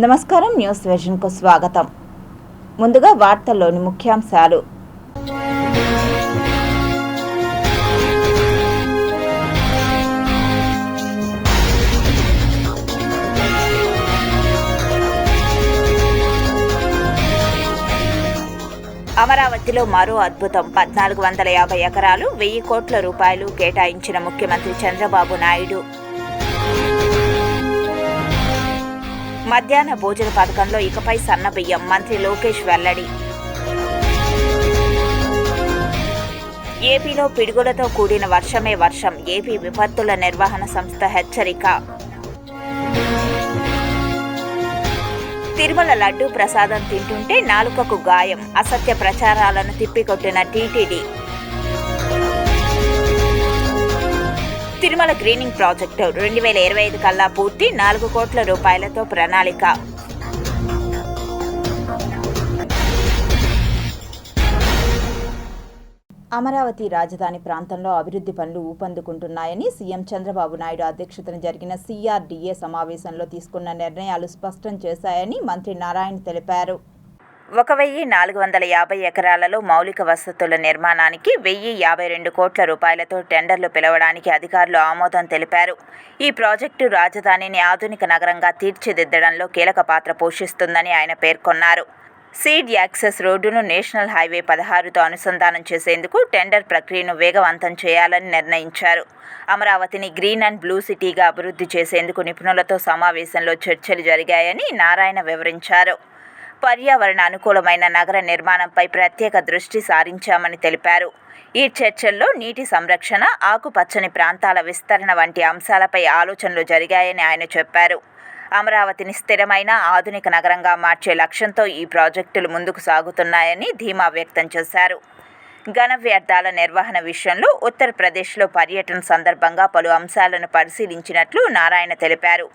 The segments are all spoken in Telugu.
నమస్కారం. న్యూస్ విజన్కు స్వాగతం. ముందుగా వార్తల్లోని ముఖ్యాంశాలు. అమరావతిలో మరో అద్భుతం. 1450 ఎకరాలు 1000 కోట్ల రూపాయలు కేటాయించిన ముఖ్యమంత్రి చంద్రబాబు నాయుడు. మధ్యాహ్న భోజన పథకంలో ఇకపై సన్నబియ్యం, మంత్రి లోకేష్ వెల్లడి. ఏపీలో పిడుగులతో కూడిన వర్షమే వర్షం, ఏపీ విపత్తుల నిర్వహణ సంస్థ హెచ్చరిక. తిరుమల లడ్డూ ప్రసాదం తింటుంటే నాలుకకు గాయం, అసత్య ప్రచారాలను తిప్పికొట్టిన టీటీడీ. తిరుమల గ్రీనింగ్ ప్రాజెక్టు 2025 కల్లా పూర్తి, 4 కోట్ల రూపాయలతో ప్రణాళిక. అమరావతి రాజధాని ప్రాంతంలో అభివృద్ధి పనులు ఊపందుకుంటున్నాయని సీఎం చంద్రబాబు నాయుడు అధ్యక్షతన జరిగిన CRDA సమావేశంలో తీసుకున్న నిర్ణయాలు స్పష్టం చేశాయని మంత్రి నారాయణ తెలిపారు. 1450 ఎకరాలలో మౌలిక వసతుల నిర్మాణానికి 1052 కోట్ల రూపాయలతో టెండర్లు పిలవడానికి అధికారులు ఆమోదం తెలిపారు. ఈ ప్రాజెక్టు రాజధానిని ఆధునిక నగరంగా తీర్చిదిద్దడంలో కీలక పాత్ర పోషిస్తుందని ఆయన పేర్కొన్నారు. సీడ్ యాక్సెస్ రోడ్డును నేషనల్ హైవే 16తో అనుసంధానం చేసేందుకు టెండర్ ప్రక్రియను వేగవంతం చేయాలని నిర్ణయించారు. అమరావతిని గ్రీన్ అండ్ బ్లూ సిటీగా అభివృద్ధి చేసేందుకు నిపుణులతో సమావేశంలో చర్చలు జరిగాయని నారాయణ వివరించారు. పర్యావరణ అనుకూలమైన నగర నిర్మాణంపై ప్రత్యేక దృష్టి సారించామని తెలిపారు. ఈ చర్చల్లో నీటి సంరక్షణ, ఆకుపచ్చని ప్రాంతాల విస్తరణ వంటి అంశాలపై ఆలోచనలు జరిగాయని ఆయన చెప్పారు. అమరావతిని స్థిరమైన ఆధునిక నగరంగా మార్చే లక్ష్యంతో ఈ ప్రాజెక్టులు ముందుకు సాగుతున్నాయని ధీమా వ్యక్తం చేశారు. ఘన వ్యర్థాల నిర్వహణ విషయంలో ఉత్తరప్రదేశ్లో పర్యటన సందర్భంగా పలు అంశాలను పరిశీలించినట్లు నారాయణ తెలిపారు.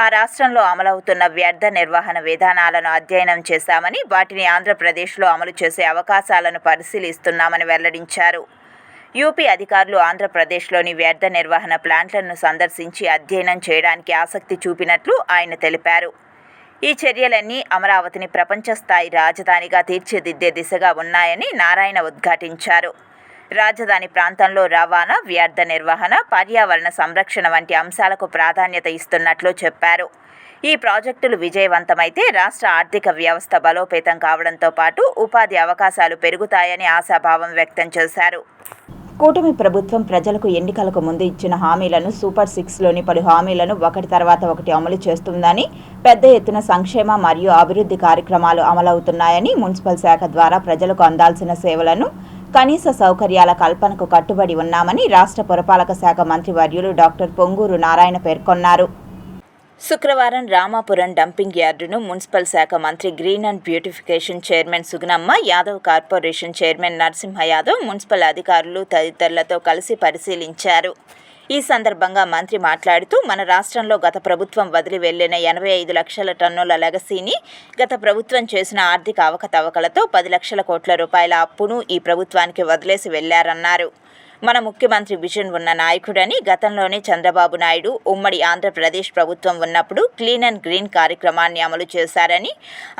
ఆ రాష్ట్రంలో అమలవుతున్న వ్యర్థ నిర్వహణ విధానాలను అధ్యయనం చేశామని, వాటిని ఆంధ్రప్రదేశ్లో అమలు చేసే అవకాశాలను పరిశీలిస్తున్నామని వెల్లడించారు. యూపీ అధికారులు ఆంధ్రప్రదేశ్లోని వ్యర్థ నిర్వహణ ప్లాంట్లను సందర్శించి అధ్యయనం చేయడానికి ఆసక్తి చూపినట్లు ఆయన తెలిపారు. ఈ చర్యలన్నీ అమరావతిని ప్రపంచ స్థాయి రాజధానిగా తీర్చిదిద్దే దిశగా ఉన్నాయని నారాయణ ఉద్ఘాటించారు. రాజధాని ప్రాంతంలో రవాణా, వ్యర్థ నిర్వహణ, పర్యావరణ సంరక్షణ వంటి అంశాలకు ప్రాధాన్యత ఇస్తున్నట్లు చెప్పారు. ఈ ప్రాజెక్టులు విజయవంతమైతే రాష్ట్ర ఆర్థిక వ్యవస్థ బలోపేతం కావడంతో పాటు ఉపాధి అవకాశాలు పెరుగుతాయని ఆశాభావం వ్యక్తం చేశారు. కూటమి ప్రభుత్వం ప్రజలకు ఎన్నికలకు ముందు ఇచ్చిన హామీలను సూపర్ 6లోని పలు హామీలను ఒకటి తర్వాత ఒకటి అమలు చేస్తుందని, పెద్ద ఎత్తున సంక్షేమ మరియు అభివృద్ధి కార్యక్రమాలు అమలవుతున్నాయని, మున్సిపల్ శాఖ ద్వారా ప్రజలకు అందాల్సిన సేవలను, కనీస సౌకర్యాల కల్పనకు కట్టుబడి ఉన్నామని రాష్ట్ర పురపాలక శాఖ మంత్రి వర్యులు డాక్టర్ పొంగూరు నారాయణ పేర్కొన్నారు. శుక్రవారం రామాపురం డంపింగ్ యార్డును మున్సిపల్ శాఖ మంత్రి green and beautification chairman Sugunamma Yadav, corporation chairman Narasimha Yadav, municipal అధికారులు తదితరులతో కలిసి పరిశీలించారు. ఈ సందర్భంగా మంత్రి మాట్లాడుతూ, మన రాష్ట్రంలో గత ప్రభుత్వం వదిలి వెళ్లిన 85 లక్షల టన్నుల లెగసీని, గత ప్రభుత్వం చేసిన ఆర్థిక అవకతవకలతో 10 లక్షల కోట్ల రూపాయల అప్పును ఈ ప్రభుత్వానికి వదిలేసి వెళ్లారన్నారు. మన ముఖ్యమంత్రి విజన్ ఉన్న నాయకుడని, గతంలోనే చంద్రబాబు నాయుడు ఉమ్మడి ఆంధ్రప్రదేశ్ ప్రభుత్వం ఉన్నప్పుడు క్లీన్ అండ్ గ్రీన్ కార్యక్రమాన్ని అమలు చేశారని,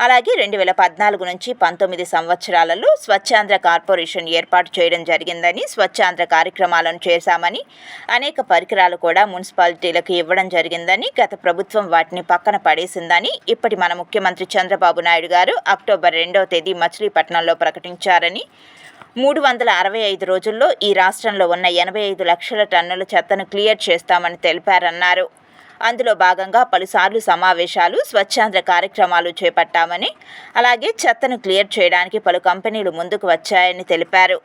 అలాగే 2014 నుంచి 19 సంవత్సరాలలో స్వచ్ఛాంధ్ర కార్పొరేషన్ ఏర్పాటు చేయడం జరిగిందని, స్వచ్ఛాంధ్ర కార్యక్రమాలను చేశామని, అనేక పరికరాలు కూడా మున్సిపాలిటీలకు ఇవ్వడం జరిగిందని, గత ప్రభుత్వం వాటిని పక్కన పడేసిందని ఇప్పటి మన ముఖ్యమంత్రి చంద్రబాబు నాయుడు గారు అక్టోబర్ 2వ తేదీ మచిలీపట్నంలో ప్రకటించారని, 365 రోజుల్లో ఈ రాష్ట్రంలో ఉన్న 85 లక్షల టన్నుల చెత్తను క్లియర్ చేస్తామని తెలిపారన్నారు. అందులో భాగంగా పలుసార్లు సమావేశాలు, స్వచ్ఛాంధ్ర కార్యక్రమాలు చేపట్టామని, అలాగే చెత్తను క్లియర్ చేయడానికి పలు కంపెనీలు ముందుకు వచ్చాయని తెలిపారు.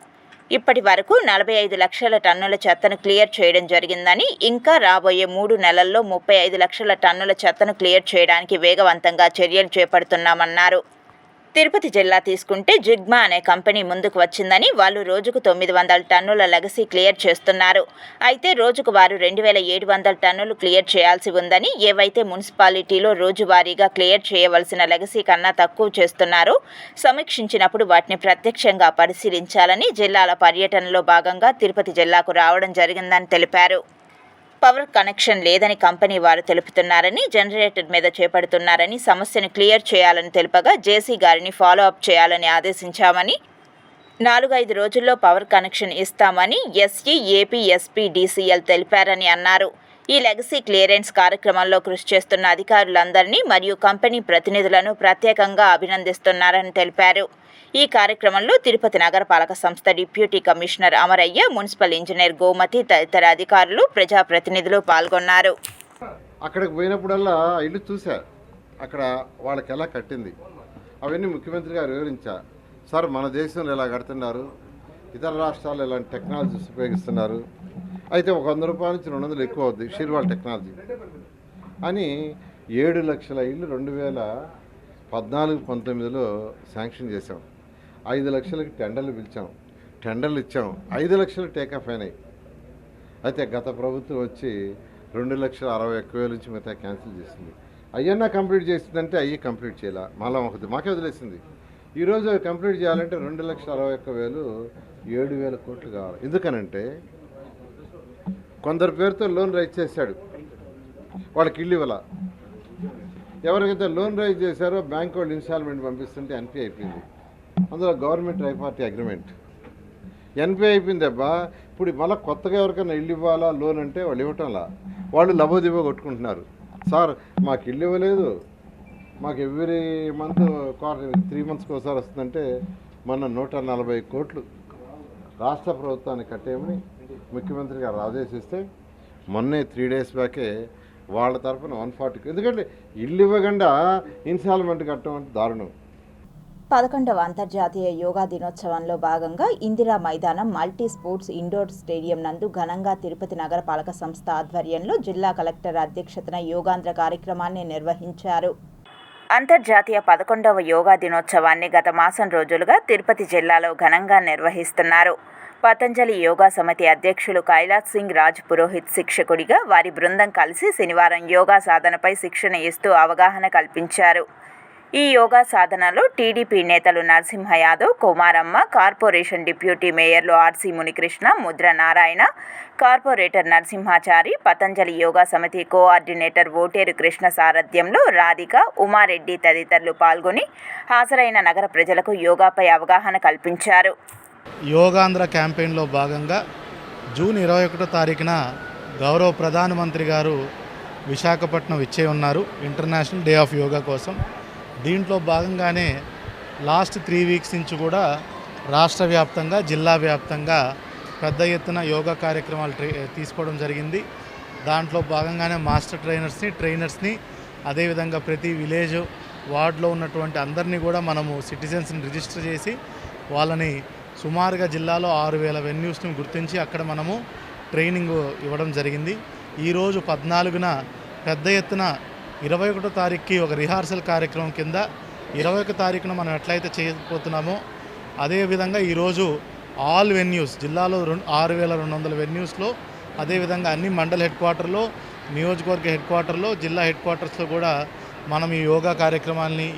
ఇప్పటి వరకు 45 లక్షల టన్నుల చెత్తను క్లియర్ చేయడం జరిగిందని, ఇంకా రాబోయే 3 నెలల్లో 35 లక్షల టన్నుల చెత్తను క్లియర్ చేయడానికి వేగవంతంగా చర్యలు చేపడుతున్నామన్నారు. తిరుపతి జిల్లా తీసుకుంటే జిగ్మా అనే కంపెనీ ముందుకు వచ్చిందని, వాళ్ళు రోజుకు 900 టన్నుల లెగసీ క్లియర్ చేస్తున్నారు. అయితే రోజుకు వారు 2700 టన్నులు క్లియర్ చేయాల్సి ఉందని, ఏవైతే మున్సిపాలిటీలో రోజువారీగా క్లియర్ చేయవలసిన లెగసీ కన్నా తక్కువ చేస్తున్నారో సమీక్షించినప్పుడు వాటిని ప్రత్యక్షంగా పరిశీలించాలని జిల్లాల పర్యటనలో భాగంగా తిరుపతి జిల్లాకు రావడం జరిగిందని తెలిపారు. పవర్ కనెక్షన్ లేదని కంపెనీ వారు తెలుపుతున్నారని, జనరేటర్ మీద చేపడుతున్నారని, సమస్యను క్లియర్ చేయాలని తెలుపగా జేసీ గారిని ఫాలో అప్ చేయాలని ఆదేశించామని, 4-5 రోజుల్లో పవర్ కనెక్షన్ ఇస్తామని ఎస్ఈ, ఏపీ, ఎస్పీడీసీఎల్ తెలిపారని అన్నారు. ఈ లెగసీ క్లియరెన్స్ కార్యక్రమంలో కృషి చేస్తున్న అధికారులందరినీ మరియు కంపెనీ ప్రతినిధులను ప్రత్యేకంగా అభినందిస్తున్నారని తెలిపారు. ఈ కార్యక్రమంలో తిరుపతి నగరపాలక సంస్థ deputy commissioner Amarayya, municipal engineer Gomathi తదితర అధికారులు, ప్రజాప్రతినిధులు పాల్గొన్నారు. అక్కడికి పోయినప్పుడల్లా ఇల్లు చూసా, అక్కడ వాళ్ళకి ఎలా కట్టింది అవన్నీ ముఖ్యమంత్రి గారు వివరించా. సార్, మన దేశంలో ఎలా కడుతున్నారు, ఇతర రాష్ట్రాల్లో ఎలాంటి టెక్నాలజీస్ ఉపయోగిస్తున్నారు, అయితే ఒక 100 రూపాయల నుంచి 200 ఎక్కువ అవుద్ది షీర్వాల్ టెక్నాలజీ అని 7 లక్షల ఇల్లు 2014-19లో శాంక్షన్ చేసాం. 5 లక్షలకి టెండర్లు పిలిచాం, టెండర్లు ఇచ్చాం, 5 లక్షలు టేకాఫ్ అయినాయి. అయితే గత ప్రభుత్వం వచ్చి 2,60,000 నుంచి మిగతా క్యాన్సిల్ చేసింది. అయ్యన్నా కంప్లీట్ చేసిందంటే అయ్యి కంప్లీట్ చేయాల, మళ్ళీ మాకే వదిలేసింది. ఈరోజు కంప్లీట్ చేయాలంటే 2,61,000 7,000 కోట్లు కావాలి. ఎందుకనంటే కొందరు పేరుతో లోన్ రైజ్ చేశాడు, వాళ్ళకి ఇల్లు ఇవ్వాల. ఎవరికైతే లోన్ రైజ్ చేశారో బ్యాంక్ వాళ్ళు ఇన్స్టాల్మెంట్ పంపిస్తుంటే ఎన్పీ అయిపోయింది. అందులో గవర్నమెంట్ ట్రైపార్టీ అగ్రిమెంట్ ఎన్పీ అయిపోయింది అబ్బా. ఇప్పుడు మళ్ళీ కొత్తగా ఎవరికైనా ఇల్లు ఇవ్వాలా లోన్ అంటే వాళ్ళు ఇవ్వటంలా, వాళ్ళు లబోదిబో కొట్టుకుంటున్నారు. సార్, మాకు ఇల్లు ఇవ్వలేదు, మాకు ఎవ్రీ మంత్ 3 మంత్స్కి ఒకసారి వస్తుందంటే మొన్న 140 కోట్లు రాష్ట్ర ప్రభుత్వానికి కట్టేయమని ముఖ్యమంత్రి గారు ఆదేశిస్తే మొన్నే 3 డేస్ బ్యాకే వాళ్ళ తరఫున 140. ఎందుకంటే ఇల్లు ఇవ్వకుండా ఇన్స్టాల్మెంట్ కట్టడం అంటే దారుణం. 11వ అంతర్జాతీయ యోగా దినోత్సవంలో భాగంగా ఇందిరా మైదానం మల్టీ స్పోర్ట్స్ ఇండోర్ స్టేడియం నందు ఘనంగా తిరుపతి నగరపాలక సంస్థ ఆధ్వర్యంలో జిల్లా కలెక్టర్ అధ్యక్షతన యోగాంధ్ర కార్యక్రమాన్ని నిర్వహించారు. అంతర్జాతీయ 11వ యోగా దినోత్సవాన్ని గత మాసం రోజులుగా తిరుపతి జిల్లాలో ఘనంగా నిర్వహిస్తున్నారు. పతంజలి యోగా సమితి అధ్యక్షులు కైలాస్ సింగ్ రాజ్ పురోహిత్ శిక్షకుడిగా వారి బృందం కలిసి శనివారం యోగా సాధనపై శిక్షణ ఇస్తూ అవగాహన కల్పించారు. ఈ యోగా సాధనలో టీడీపీ నేతలు నరసింహ యాదవ్, కుమారమ్మ, కార్పొరేషన్ డిప్యూటీ మేయర్లు RC Munikrishna, Mudra Narayana, corporator Narasimhachari, Patanjali yoga Samiti coordinator voter Krishna సారథ్యంలో రాధిక, ఉమారెడ్డి తదితరులు పాల్గొని హాజరైన నగర ప్రజలకు యోగాపై అవగాహన కల్పించారు. యోగాంధ్ర క్యాంపెయిన్లో భాగంగా జూన్ 21వ తారీఖున గౌరవ ప్రధానమంత్రి గారు విశాఖపట్నం ఇచ్చే ఉన్నారు ఇంటర్నేషనల్ డే ఆఫ్ యోగా కోసం. దీంట్లో భాగంగానే లాస్ట్ 3 వీక్స్ నుంచి కూడా రాష్ట్ర వ్యాప్తంగా, జిల్లా వ్యాప్తంగా పెద్ద ఎత్తున యోగా కార్యక్రమాలు తీసుకోవడం జరిగింది. దాంట్లో భాగంగానే మాస్టర్ ట్రైనర్స్ని అదేవిధంగా ప్రతి విలేజ్ వార్డులో ఉన్నటువంటి అందరినీ కూడా మనము సిటిజన్స్ని రిజిస్టర్ చేసి వాళ్ళని సుమారుగా జిల్లాలో 6,000 వెన్యూస్ని గుర్తించి అక్కడ మనము ట్రైనింగ్ ఇవ్వడం జరిగింది. ఈరోజు 14న పెద్ద ఎత్తున 21వ తారీఖుకి ఒక రిహార్సల్ కార్యక్రమం కింద 21వ తారీఖున మనం ఎట్లయితే చేయబోతున్నామో అదేవిధంగా ఈరోజు ఆల్ వెన్యూస్ జిల్లాలో 6,200 వెన్యూస్లో, అదేవిధంగా అన్ని మండల హెడ్ క్వార్టర్లో, నియోజకవర్గ హెడ్ క్వార్టర్లో, జిల్లా హెడ్ క్వార్టర్స్లో కూడా మనం ఈ యోగా కార్యక్రమాలని,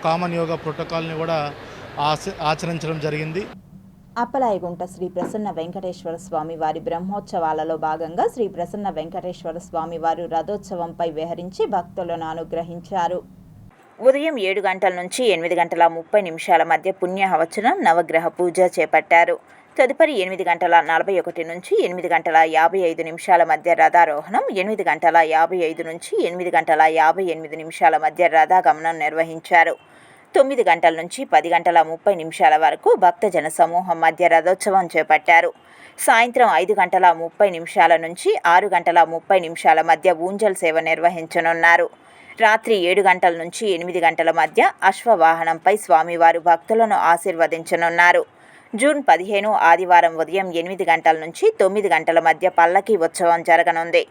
కామన్ యోగా ప్రోటోకాల్ని కూడా ఆచరించడం జరిగింది. అప్పలాయగుంట శ్రీ ప్రసన్న వెంకటేశ్వర స్వామి వారి బ్రహ్మోత్సవాలలో భాగంగా శ్రీ ప్రసన్న వెంకటేశ్వర స్వామి వారు రథోత్సవంపై విహరించి భక్తులను అనుగ్రహించారు. ఉదయం 7 గంటల నుంచి 8:30 మధ్య పుణ్యహవచనం, నవగ్రహ పూజ చేపట్టారు. తదుపరి 8:41 నుంచి 8:55 మధ్య రథారోహణం, 8:55 నుంచి 8:58 మధ్య రథాగమనం నిర్వహించారు. 9 గంటల నుంచి 10:30 వరకు భక్తజన సమూహం మధ్య రథోత్సవం చేపట్టారు. సాయంత్రం 5:30 నుంచి 6:30 మధ్య ఊంజల్ సేవ నిర్వహించనున్నారు. రాత్రి 7 గంటల నుంచి 8 గంటల మధ్య అశ్వవాహనంపై స్వామివారు భక్తులను ఆశీర్వదించనున్నారు. జూన్ 15 ఆదివారం ఉదయం 8 గంటల నుంచి 9 గంటల మధ్య పల్లకీ ఉత్సవం జరగనుంది.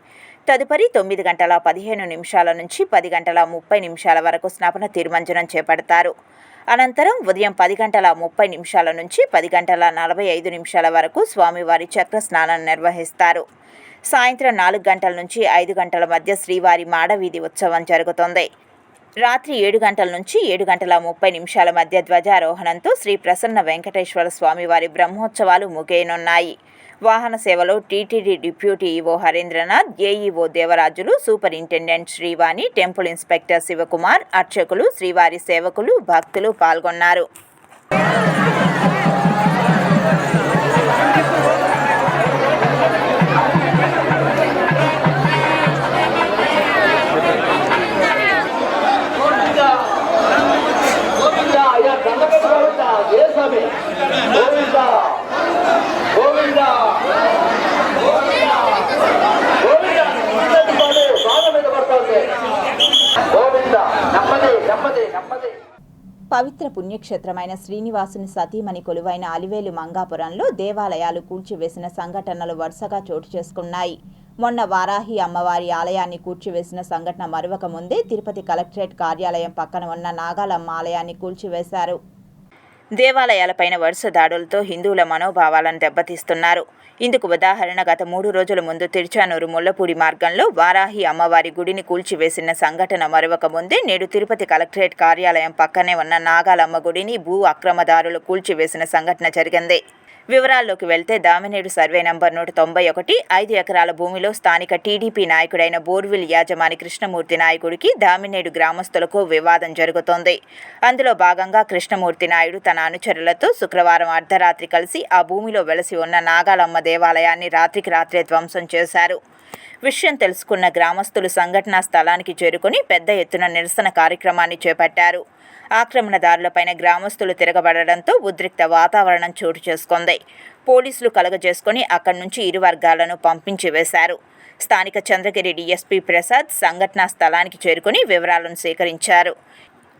తదుపరి 9:15 నుంచి 10:30 వరకు స్నపన తిరుమంజనం చేపడతారు. అనంతరం ఉదయం 10:30 నుంచి 10:45 వరకు స్వామివారి చక్ర స్నానం నిర్వహిస్తారు. సాయంత్రం 4 గంటల నుంచి 5 గంటల మధ్య శ్రీవారి మాడవీధి ఉత్సవం జరుగుతుంది. రాత్రి 7 గంటల నుంచి 7:30 మధ్య ధ్వజారోహణంతో శ్రీ ప్రసన్న వెంకటేశ్వర స్వామివారి బ్రహ్మోత్సవాలు ముగియనున్నాయి. వాహన సేవలో TTD deputy EO Harindranath, AEO Devarajulu, superintendent Srivani, temple inspector Sivakumar, అర్చకులు, శ్రీవారి సేవకులు, భక్తులు పాల్గొన్నారు. పవిత్ర పుణ్యక్షేత్రమైన శ్రీనివాసుని సతీమణి కొలువైన అలివేలు మంగాపురంలో దేవాలయాలు కూల్చివేసిన సంఘటనలు వరుసగా చోటు చేసుకున్నాయి. మొన్న వారాహి అమ్మవారి ఆలయాన్ని కూల్చివేసిన సంఘటన మరొక ముందే తిరుపతి కలెక్టరేట్ కార్యాలయం పక్కన ఉన్న నాగాలమ్మ ఆలయాన్ని కూల్చివేశారు. దేవాలయాలపైన వరుస దాడులతో హిందువుల మనోభావాలను దెబ్బతీస్తున్నారు. ఇందుకు ఉదాహరణ గత 3 రోజుల ముందు తిరుచానూరు ముళ్లపూడి మార్గంలో వారాహి అమ్మవారి గుడిని కూల్చివేసిన సంఘటన మరొక ముందే నేడు తిరుపతి కలెక్టరేట్ కార్యాలయం పక్కనే ఉన్న నాగాలమ్మ గుడిని భూ అక్రమదారులు కూల్చివేసిన సంఘటన జరిగింది. వివరాల్లోకి వెళ్తే దామినేడు సర్వే నంబర్ 191 5 ఎకరాల భూమిలో స్థానిక టీడీపీ నాయకుడైన బోర్విల్ యాజమాని కృష్ణమూర్తి నాయకుడికి దామినేడు గ్రామస్తులకు వివాదం జరుగుతోంది. అందులో భాగంగా కృష్ణమూర్తి నాయుడు తన అనుచరులతో శుక్రవారం అర్ధరాత్రి కలిసి ఆ భూమిలో వెలసి ఉన్న నాగాలమ్మ దేవాలయాన్ని రాత్రికి రాత్రే ధ్వంసం చేశారు. విషయం తెలుసుకున్న గ్రామస్తులు సంఘటనా స్థలానికి చేరుకుని పెద్ద ఎత్తున నిరసన కార్యక్రమాన్ని చేపట్టారు. ఆక్రమణదారులపైన గ్రామస్తులు తిరగబడడంతో ఉద్రిక్త వాతావరణం చోటు చేసుకుంది. పోలీసులు కలగజేసుకుని అక్కడి నుంచి ఇరు వర్గాలను పంపించి వేశారు. స్థానిక చంద్రగిరి డీఎస్పీ ప్రసాద్ సంఘటనా స్థలానికి చేరుకుని వివరాలను సేకరించారు.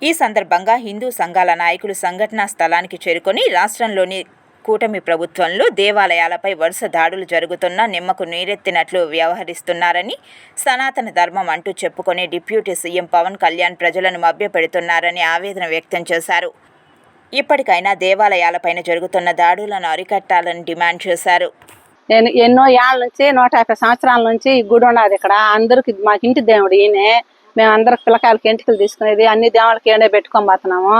ఈ సందర్భంగా హిందూ సంఘాల నాయకులు సంఘటనా స్థలానికి చేరుకుని రాష్ట్రంలోని కూటమి ప్రభుత్వంలో దేవాలయాలపై వరుస దాడులు జరుగుతున్నా నిమ్మకు నీరెత్తినట్లు వ్యవహరిస్తున్నారని, సనాతన ధర్మం అంటూ చెప్పుకునే డిప్యూటీ సీఎం పవన్ కళ్యాణ్ ప్రజలను మభ్యపెడుతున్నారని ఆవేదన వ్యక్తం చేశారు. ఇప్పటికైనా దేవాలయాలపైన జరుగుతున్న దాడులను అరికట్టాలని డిమాండ్ చేశారు. నేను ఎన్నో ఏళ్ళ నుంచి 150 సంవత్సరాల నుంచి ఈ గుడి ఉన్నది. ఇక్కడ అందరికి మాకు ఇంటి దేవుడు ఈయనే. మేము అందరికి పిల్లకాయలకి ఎంటికలు తీసుకునేది అన్ని దేవుళ్ళకి ఎండే పెట్టుకొని పోతున్నాము.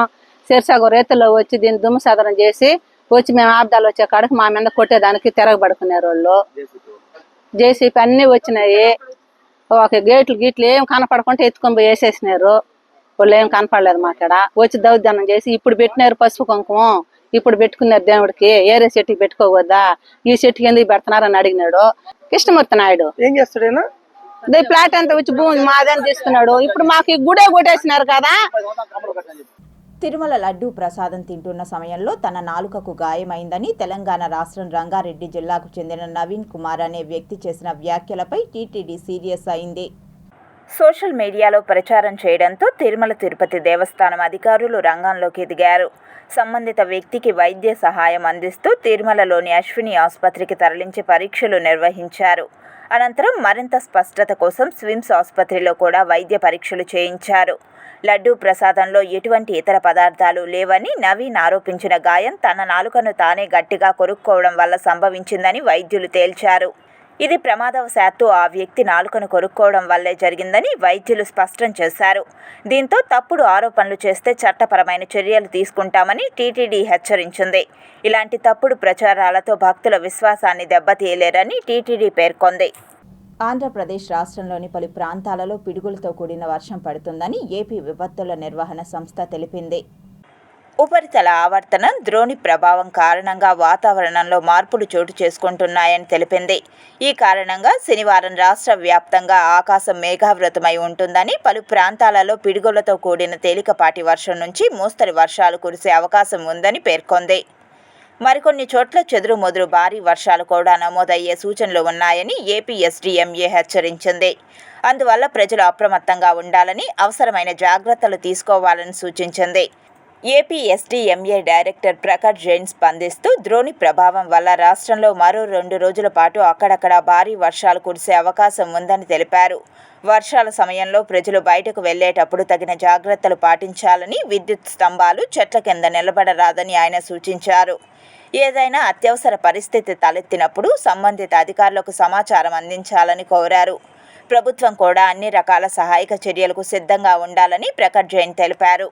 శీర్షాగు రేతుల్లో వచ్చి దీన్ని దుమ్ము సదరం చేసి వచ్చి మేము ఆబ్దాలు వచ్చే కాడికి మా మీద కొట్టేదానికి తిరగబడుకున్నారు వాళ్ళు. జేసీపీ అన్నీ వచ్చినాయి. ఒక గీట్లు ఏం కనపడకుండా ఎత్తుకొని పోయి వేసేసినారు. వాళ్ళు ఏం కనపడలేదు మాకాడ. వచ్చి దౌర్జన్యం చేసి ఇప్పుడు పెట్టినారు పసుపు కుంకుమం, ఇప్పుడు పెట్టుకున్నారు దేవుడికి. ఏరే చెట్టుకి పెట్టుకోవద్దా, ఈ చెట్టుకి ఎందుకు పెడుతున్నారని అడిగినాడు కృష్ణమూర్తి నాయుడు. ఏం చేస్తాడు? ప్లాట్ అంతా వచ్చి భూమి మాదని తీసుకున్నాడు. ఇప్పుడు మాకు ఈ గుడే కొట్టేసినారు కదా. తిరుమల లడ్డూ ప్రసాదం తింటున్న సమయంలో తన నాలుకకు గాయమైందని తెలంగాణ రాష్ట్రం రంగారెడ్డి జిల్లాకు చెందిన నవీన్ కుమార్ అనే వ్యక్తి చేసిన వ్యాఖ్యలపై టీటీడీ సీరియస్ అయింది. సోషల్ మీడియాలో ప్రచారం చేయడంతో తిరుమల తిరుపతి దేవస్థానం అధికారులు రంగంలోకి దిగారు. సంబంధిత వ్యక్తికి వైద్య సహాయం అందిస్తూ తిరుమలలోని అశ్విని ఆసుపత్రికి తరలించి పరీక్షలు నిర్వహించారు. అనంతరం మరింత స్పష్టత కోసం స్విమ్స్ ఆసుపత్రిలో కూడా వైద్య పరీక్షలు చేయించారు. లడ్డూ ప్రసాదంలో ఎటువంటి ఇతర పదార్థాలు లేవని నవీన్ ఆరోపించిన గాయం తన నాలుకను తానే గట్టిగా కొరుక్కోవడం వల్ల సంభవించిందని వైద్యులు తేల్చారు. ఇది ప్రమాదవశాత్తు ఆ వ్యక్తి నాలుకను కొరుక్కోవడం వల్లే జరిగిందని వైద్యులు స్పష్టం చేశారు. దీంతో తప్పుడు ఆరోపణలు చేస్తే చట్టపరమైన చర్యలు తీసుకుంటామని టీటీడీ హెచ్చరించింది. ఇలాంటి తప్పుడు ప్రచారాలతో భక్తుల విశ్వాసాన్ని దెబ్బతీయలేరని టీటీడీ పేర్కొంది. ఆంధ్రప్రదేశ్ రాష్ట్రంలోని పలు ప్రాంతాలలో పిడుగులతో కూడిన వర్షం పడుతుందని ఏపీ విపత్తుల నిర్వహణ సంస్థ తెలిపింది. ఉపరితల ఆవర్తనం, ద్రోణి ప్రభావం కారణంగా వాతావరణంలో మార్పులు చోటు చేసుకుంటున్నాయని తెలిపింది. ఈ కారణంగా శనివారం రాష్ట్ర వ్యాప్తంగా ఆకాశం మేఘావృతమై ఉంటుందని, పలు ప్రాంతాలలో పిడుగులతో కూడిన తేలికపాటి వర్షం నుంచి మోస్తరు వర్షాలు కురిసే అవకాశం ఉందని పేర్కొంది. మరికొన్ని చోట్ల చెదురుమదురు భారీ వర్షాలు కూడా నమోదయ్యే సూచనలు ఉన్నాయని ఏపీ ఎస్డీఎంఏ హెచ్చరించింది. అందువల్ల ప్రజలు అప్రమత్తంగా ఉండాలని, అవసరమైన జాగ్రత్తలు తీసుకోవాలని సూచించింది. ఏపీ ఎస్డీఎంఏ డైరెక్టర్ ప్రకాష్ జైన్ స్పందిస్తూ ద్రోణి ప్రభావం వల్ల రాష్ట్రంలో మరో 2 రోజుల పాటు అక్కడక్కడ భారీ వర్షాలు కురిసే అవకాశం ఉందని తెలిపారు. వర్షాల సమయంలో ప్రజలు బయటకు వెళ్లేటప్పుడు తగిన జాగ్రత్తలు పాటించాలని, విద్యుత్ స్తంభాలు, చెట్ల కింద నిలబడరాదని ఆయన సూచించారు. ఏదైనా అత్యవసర పరిస్థితి తలెత్తినప్పుడు సంబంధిత అధికారులకు సమాచారం అందించాలని కోరారు. ప్రభుత్వం కూడా అన్ని రకాల సహాయక చర్యలకు సిద్ధంగా ఉండాలని ప్రఖర్ జైన్ తెలిపారు.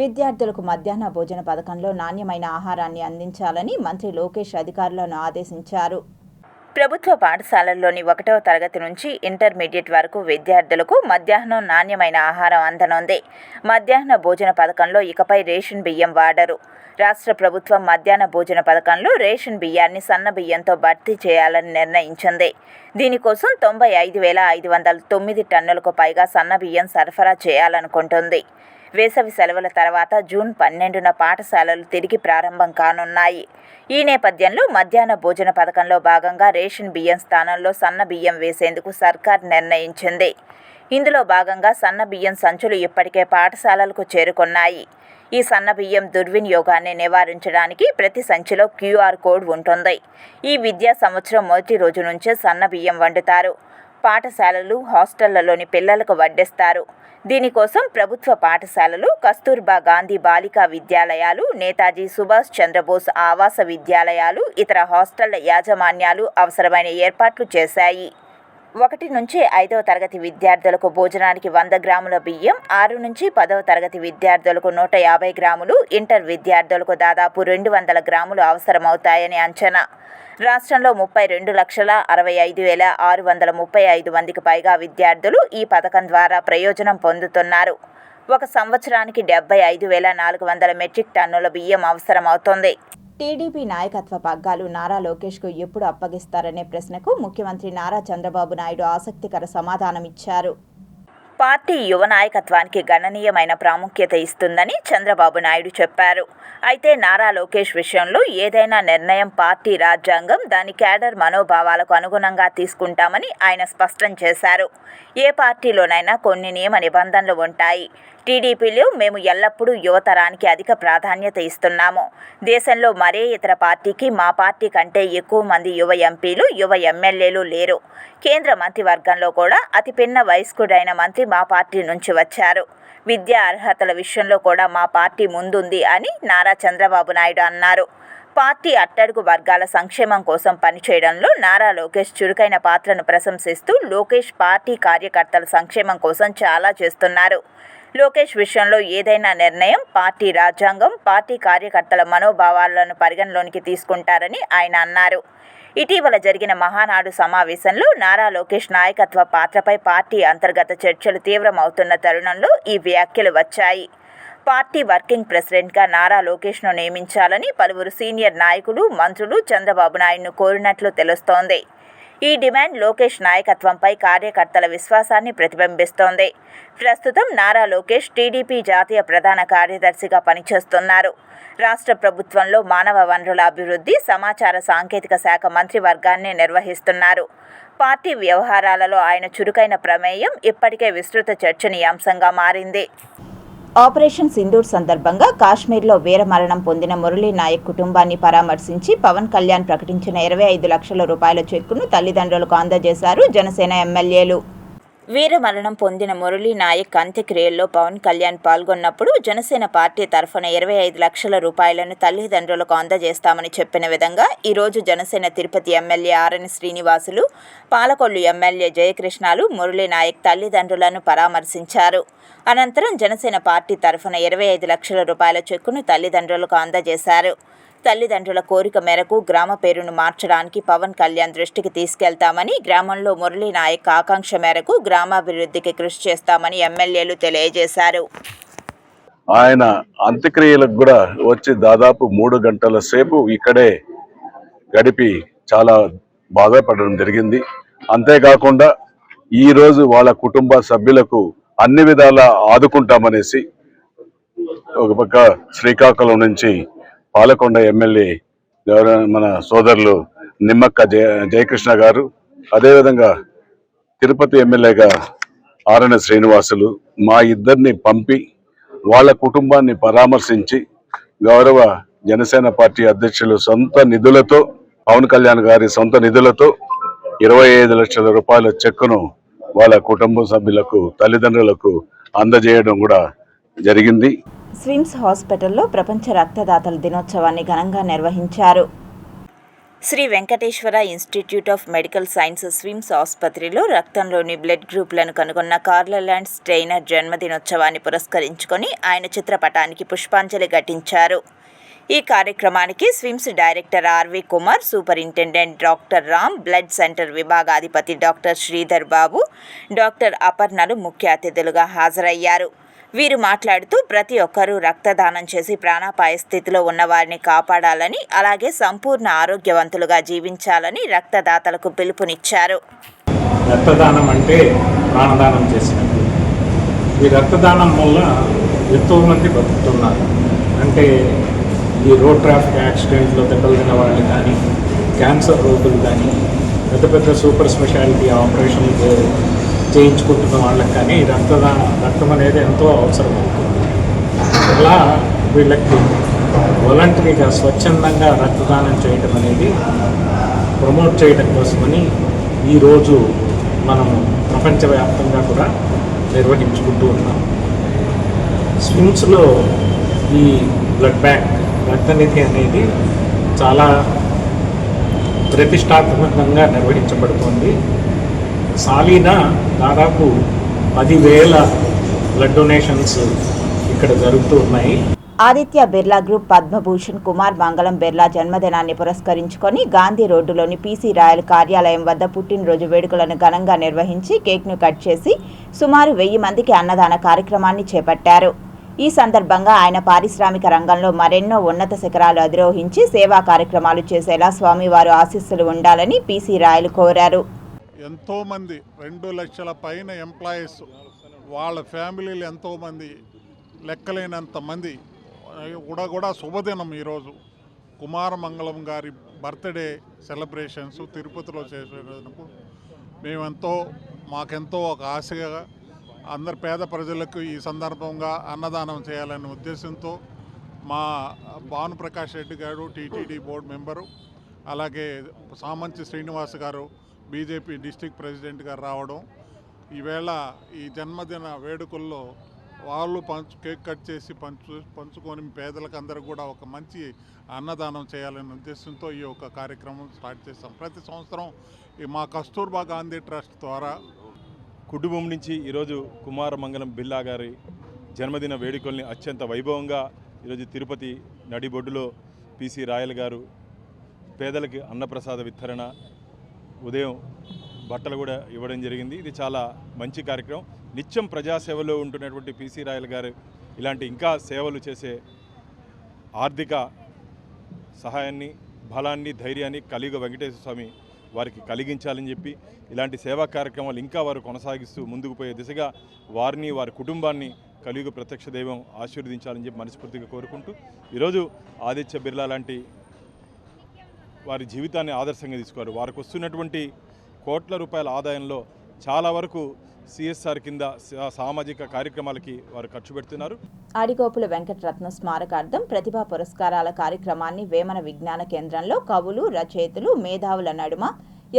విద్యార్థులకు మధ్యాహ్న భోజన పథకంలో నాణ్యమైన ఆహారాన్ని అందించాలని మంత్రి లోకేష్ అధికారులను ఆదేశించారు. ప్రభుత్వ పాఠశాలల్లోని 1వ తరగతి నుంచి ఇంటర్మీడియట్ వరకు విద్యార్థులకు మధ్యాహ్నం నాణ్యమైన ఆహారం అందనుంది. మధ్యాహ్న భోజన పథకంలో ఇకపై రేషన్ బియ్యం వాడరు. రాష్ట్ర ప్రభుత్వం మధ్యాహ్న భోజన పథకంలో రేషన్ బియ్యాన్ని సన్న బియ్యంతో భర్తీ చేయాలని నిర్ణయించింది. దీనికోసం 95,509 టన్నులకు పైగా సన్న బియ్యం సరఫరా చేయాలనుకుంటుంది. వేసవి సెలవుల తర్వాత జూన్ 12న పాఠశాలలు తిరిగి ప్రారంభం కానున్నాయి. ఈ నేపథ్యంలో మధ్యాహ్న భోజన పథకంలో భాగంగా రేషన్ బియ్యం స్థానంలో సన్న బియ్యం వేసేందుకు సర్కార్ నిర్ణయించింది. ఇందులో భాగంగా సన్న బియ్యం సంచులు ఇప్పటికే పాఠశాలలకు చేరుకున్నాయి. ఈ సన్న బియ్యం దుర్వినియోగాన్ని నివారించడానికి ప్రతి సంచిలో QR కోడ్ ఉంటుంది. ఈ విద్యా సంవత్సరం మొదటి రోజు నుంచే సన్న బియ్యం వండుతారు. పాఠశాలలు, హాస్టళ్లలోని పిల్లలకు వడ్డిస్తారు. దీనికోసం ప్రభుత్వ పాఠశాలలు, కస్తూర్బా గాంధీ బాలికా విద్యాలయాలు, నేతాజీ సుభాష్ చంద్రబోస్ ఆవాస విద్యాలయాలు, ఇతర హాస్టళ్ల యాజమాన్యాలు అవసరమైన ఏర్పాట్లు చేశాయి. 1 నుంచి 5వ తరగతి విద్యార్థులకు భోజనానికి 100 గ్రాముల బియ్యం, 6 నుంచి 10వ తరగతి విద్యార్థులకు 150 గ్రాములు, ఇంటర్ విద్యార్థులకు దాదాపు 200 గ్రాములు అవసరమవుతాయని అంచనా. రాష్ట్రంలో 32,65,635 మందికి పైగా విద్యార్థులు ఈ పథకం ద్వారా ప్రయోజనం పొందుతున్నారు. ఒక సంవత్సరానికి 75,400 మెట్రిక్ టన్నుల బియ్యం అవసరమవుతోంది. టీడీపీ నాయకత్వ పగ్గాలు నారా లోకేష్కు ఎప్పుడు అప్పగిస్తారనే ప్రశ్నకు ముఖ్యమంత్రి నారా చంద్రబాబు నాయుడు ఆసక్తికర సమాధానమిచ్చారు. పార్టీ యువ నాయకత్వానికి గణనీయమైన ప్రాముఖ్యత ఇస్తుందని చంద్రబాబు నాయుడు చెప్పారు. అయితే నారా లోకేష్ విషయంలో ఏదైనా నిర్ణయం పార్టీ రాజ్యాంగం, దాని క్యాడర్ మనోభావాలకు అనుగుణంగా తీసుకుంటామని ఆయన స్పష్టం చేశారు. ఏ పార్టీలోనైనా కొన్ని నియమ నిబంధనలు ఉంటాయి. టీడీపీలో మేము ఎల్లప్పుడూ యువతరానికి అధిక ప్రాధాన్యత ఇస్తున్నాము. దేశంలో మరే ఇతర పార్టీకి మా పార్టీ కంటే ఎక్కువ మంది యువ ఎంపీలు, యువ ఎమ్మెల్యేలు లేరు. కేంద్ర మంత్రివర్గంలో కూడా అతి పిన్న వయస్కుడైన మంత్రి మా పార్టీ నుంచి వచ్చారు. విద్యా అర్హతల విషయంలో కూడా మా పార్టీ ముందుంది అని నారా చంద్రబాబు నాయుడు అన్నారు. పార్టీ అట్టడుగు వర్గాల సంక్షేమం కోసం పనిచేయడంలో నారా లోకేష్ చురుకైన పాత్రను ప్రశంసిస్తూ లోకేష్ పార్టీ కార్యకర్తల సంక్షేమం కోసం చాలా చేస్తున్నారు. లోకేష్ విషయంలో ఏదైనా నిర్ణయం పార్టీ రాజ్యాంగం, పార్టీ కార్యకర్తల మనోభావాలను పరిగణలోనికి తీసుకుంటారని ఆయన అన్నారు. ఇటీవల జరిగిన మహానాడు సమావేశంలో నారా లోకేష్ నాయకత్వ పాత్రపై పార్టీ అంతర్గత చర్చలు తీవ్రమవుతున్న తరుణంలో ఈ వ్యాఖ్యలు వచ్చాయి. పార్టీ వర్కింగ్ ప్రెసిడెంట్గా నారా లోకేష్ను నియమించాలని పలువురు సీనియర్ నాయకులు, మంత్రులు చంద్రబాబు నాయుడును కోరినట్లు తెలుస్తోంది. ఈ డిమాండ్ లోకేష్ నాయకత్వంపై కార్యకర్తల విశ్వాసాన్ని ప్రతిబింబిస్తోంది. ప్రస్తుతం నారా లోకేష్ టీడీపీ జాతీయ ప్రధాన కార్యదర్శిగా పనిచేస్తున్నారు. రాష్ట్ర ప్రభుత్వంలో మానవ వనరుల అభివృద్ధి, సమాచార సాంకేతిక శాఖ మంత్రివర్గాన్ని నిర్వహిస్తున్నారు. పార్టీ వ్యవహారాలలో ఆయన చురుకైన ప్రమేయం ఇప్పటికే విస్తృత చర్చనీయాంశంగా మారింది. ఆపరేషన్ సింధూర్ సందర్భంగా కాశ్మీర్లో వీరమరణం పొందిన మురళీ నాయక్ కుటుంబాన్ని పరామర్శించి పవన్ కళ్యాణ్ ప్రకటించిన 25 లక్షల రూపాయల చెక్కును తల్లిదండ్రులకు అందజేశారు జనసేన ఎమ్మెల్యేలు. వీరమరణం పొందిన మురళీ నాయక్ అంత్యక్రియల్లో పవన్ కళ్యాణ్ పాల్గొన్నప్పుడు జనసేన పార్టీ తరఫున 25 లక్షల రూపాయలను తల్లిదండ్రులకు అందజేస్తామని చెప్పిన విధంగా ఈరోజు జనసేన తిరుపతి ఎమ్మెల్యే ఆరణి శ్రీనివాసులు, పాలకొల్లు ఎమ్మెల్యే జయకృష్ణాలు మురళీ నాయక్ తల్లిదండ్రులను పరామర్శించారు. అనంతరం జనసేన పార్టీ తరఫున 25 లక్షల రూపాయల చెక్కును తల్లిదండ్రులకు అందజేశారు. తల్లిదండ్రుల కోరిక మేరకు గ్రామ పేరును మార్చడానికి పవన్ కళ్యాణ్ దృష్టికి తీసుకెళ్తామని, గ్రామంలో మురళీ నాయక్ ఆకాంక్ష మేరకు గ్రామాభివృద్ధికి కృషి చేస్తామని ఎమ్మెల్యేలు తెలియజేశారు. ఆయన అంత్యక్రియలకు కూడా వచ్చి దాదాపు 3 గంటల సేపు ఇక్కడే గడిపి చాలా బాధపడడం జరిగింది. అంతేకాకుండా ఈరోజు వాళ్ళ కుటుంబ సభ్యులకు అన్ని విధాలా ఆదుకుంటామనేసి ఒక పక్క శ్రీకాకుళం నుంచి పాలకొండ ఎమ్మెల్యే మన సోదరులు నిమ్మక్క జయకృష్ణ గారు, అదేవిధంగా తిరుపతి ఎమ్మెల్యేగా ఆరణి శ్రీనివాసులు మా ఇద్దరిని పంపి వాళ్ళ కుటుంబాన్ని పరామర్శించి గౌరవ జనసేన పార్టీ అధ్యక్షులు సొంత నిధులతో, పవన్ కళ్యాణ్ గారి సొంత నిధులతో 25 లక్షల రూపాయల చెక్కును వాళ్ళ కుటుంబ సభ్యులకు, తల్లిదండ్రులకు అందజేయడం కూడా జరిగింది. స్విమ్స్ హాస్పిటల్లో ప్రపంచ రక్తదాతల దినోత్సవాన్ని ఘనంగా నిర్వహించారు. Sri Venkateswara institute of medical science SVIMS ఆసుపత్రిలో రక్తంలోని బ్లడ్ గ్రూపులను కనుగొన్న కార్లలాండ్ స్టెయినర్ జన్మదినోత్సవాన్ని పురస్కరించుకొని ఆయన చిత్రపటానికి పుష్పాంజలి ఘటించారు. ఈ కార్యక్రమానికి SVIMS director RV Kumar, superintendent doctor Ram, blood centre విభాగాధిపతి డాక్టర్ శ్రీధర్ బాబు, డాక్టర్ అపర్ణలు ముఖ్య అతిథులుగా హాజరయ్యారు. వీరు మాట్లాడుతూ ప్రతి ఒక్కరూ రక్తదానం చేసి ప్రాణాపాయ స్థితిలో ఉన్న వారిని కాపాడాలని, అలాగే సంపూర్ణ ఆరోగ్యవంతులుగా జీవించాలని రక్తదాతలకు పిలుపునిచ్చారు. రక్తదానం అంటే ప్రాణదానం చేసినట్టు. ఈ రక్తదానం వల్ల ఎంతోమంది బతుకుతున్నారు. అంటే ఈ రోడ్ ట్రాఫిక్ యాక్సిడెంట్లో దెబ్బతిన్న వాళ్ళు కానీ, క్యాన్సర్ రోగులు కానీ, పెద్ద పెద్ద సూపర్ స్పెషాలిటీ ఆపరేషన్లు చేయించుకుంటున్న వాళ్ళకి కానీ రక్తం అనేది ఎంతో అవసరం అవుతుంది. అలా వీళ్ళకి వాలంటరీగా స్వచ్ఛందంగా రక్తదానం చేయడం అనేది ప్రమోట్ చేయడం కోసమని ఈరోజు మనం ప్రపంచవ్యాప్తంగా కూడా నిర్వహించుకుంటూ ఉన్నాం. స్విమ్స్లో ఈ బ్లడ్ బ్యాంక్ రక్తనిధి అనేది చాలా ప్రతిష్టాత్మకంగా నిర్వహించబడుతుంది. సాలీనా దాదాపు 10,000 బ్లడ్ డొనేషన్స్ ఇక్కడ జరుగుతూ ఉన్నాయి. ఆదిత్య బిర్లా గ్రూప్ పద్మభూషణ్ కుమార్ మంగళం బిర్లా జన్మదినాన్ని పురస్కరించుకొని గాంధీ రోడ్డులోని పీసీ రాయల్ కార్యాలయం వద్ద పుట్టినరోజు వేడుకలను ఘనంగా నిర్వహించి కేక్ను కట్ చేసి సుమారు 1000 మందికి అన్నదాన కార్యక్రమాన్ని చేపట్టారు. ఈ సందర్భంగా ఆయన పారిశ్రామిక రంగంలో మరెన్నో ఉన్నత శిఖరాలు అధిరోహించి సేవా కార్యక్రమాలు చేసేలా స్వామివారు ఆశీస్సులు ఉండాలని పీసీ రాయలు కోరారు. ఎంతోమంది 2 లక్షల పైన ఎంప్లాయీస్, వాళ్ళ ఫ్యామిలీలు ఎంతోమంది, లెక్కలేనంత మంది కూడా శుభదినం ఈరోజు. కుమారమంగళం గారి బర్త్డే సెలబ్రేషన్స్ తిరుపతిలో చేసేటప్పుడు మాకెంతో ఒక ఆశగా అందరు పేద ప్రజలకు ఈ సందర్భంగా అన్నదానం చేయాలనే ఉద్దేశంతో మా భానుప్రకాష్ రెడ్డి గారు టీటీడీ బోర్డు మెంబరు, అలాగే సామంచి శ్రీనివాస్ గారు బీజేపీ డిస్ట్రిక్ట్ ప్రెసిడెంట్ గారు రావడం, ఈవేళ ఈ జన్మదిన వేడుకల్లో వాళ్ళు కేక్ కట్ చేసి పంచుకొని పేదలకు అందరూ కూడా ఒక మంచి అన్నదానం చేయాలనే ఉద్దేశంతో ఈ యొక్క కార్యక్రమం స్టార్ట్ చేస్తాం. ప్రతి సంవత్సరం మా కస్తూర్బా గాంధీ ట్రస్ట్ ద్వారా కుటుంబం నుంచి ఈరోజు కుమారమంగళం బిర్లా గారి జన్మదిన వేడుకల్ని అత్యంత వైభవంగా ఈరోజు తిరుపతి నడిబొడ్డులో పీసీ రాయల్ గారు పేదలకి అన్నప్రసాద వితరణ, ఉదయం బట్టలు కూడా ఇవ్వడం జరిగింది. ఇది చాలా మంచి కార్యక్రమం. నిత్యం ప్రజాసేవలో ఉంటున్నటువంటి పీసీ రాయల్ గారు ఇలాంటి ఇంకా సేవలు చేసే ఆర్థిక సహాయాన్ని, బలాన్ని, ధైర్యాన్ని కలియుగ వెంకటేశ్వర స్వామి వారికి కలిగించాలని చెప్పి ఇలాంటి సేవా కార్యక్రమాలు ఇంకా వారు కొనసాగిస్తూ ముందుకు పోయే దిశగా వారిని, వారి కుటుంబాన్ని కలియుగ ప్రత్యక్ష దైవం ఆశీర్వదించాలని చెప్పి మనస్ఫూర్తిగా కోరుకుంటూ ఈరోజు ఆదిత్య బిర్లా లాంటి వారి జీవితాన్ని ఆదర్శంగా తీసుకోరు. వారికి వస్తున్నటువంటి కోట్ల రూపాయల ఆదాయంలో చాలా వరకు సిఎస్ఆర్ కింద సామాజిక కార్యక్రమాలకి వారు ఖర్చు పెడుతున్నారు. ఆడిగోపుల వెంకటరత్న స్మారకార్థం ప్రతిభా పురస్కారాల కార్యక్రమాన్ని వేమన విజ్ఞాన కేంద్రంలో కవులు, రచయితలు, మేధావుల నడుమ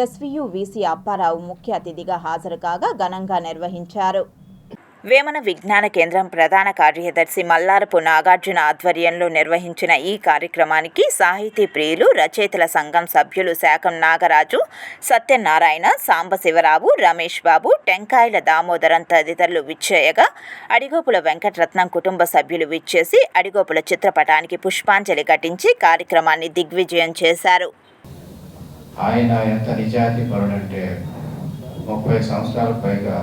ఎస్వీయు వీసీ అప్పారావు ముఖ్య అతిథిగా హాజరు కాగా ఘనంగా నిర్వహించారు. వేమన విజ్ఞాన కేంద్రం ప్రధాన కార్యదర్శి మల్లారపు నాగార్జున ఆధ్వర్యంలో నిర్వహించిన ఈ కార్యక్రమానికి సాహితీ ప్రియులు, రచయితల సంఘం సభ్యులు శాఖం నాగరాజు, సత్యనారాయణ, సాంబశివరావు, రమేష్ బాబు, టెంకాయల దామోదరం తదితరులు విచ్చేయగా అడిగోపుల వెంకటరత్నం కుటుంబ సభ్యులు విచ్చేసి అడిగోపుల చిత్రపటానికి పుష్పాంజలి ఘటించి కార్యక్రమాన్ని దిగ్విజయం చేశారు. ఆయన ఎంత నిజాయితీ పరుడంటే 30 సంవత్సరాల పైగా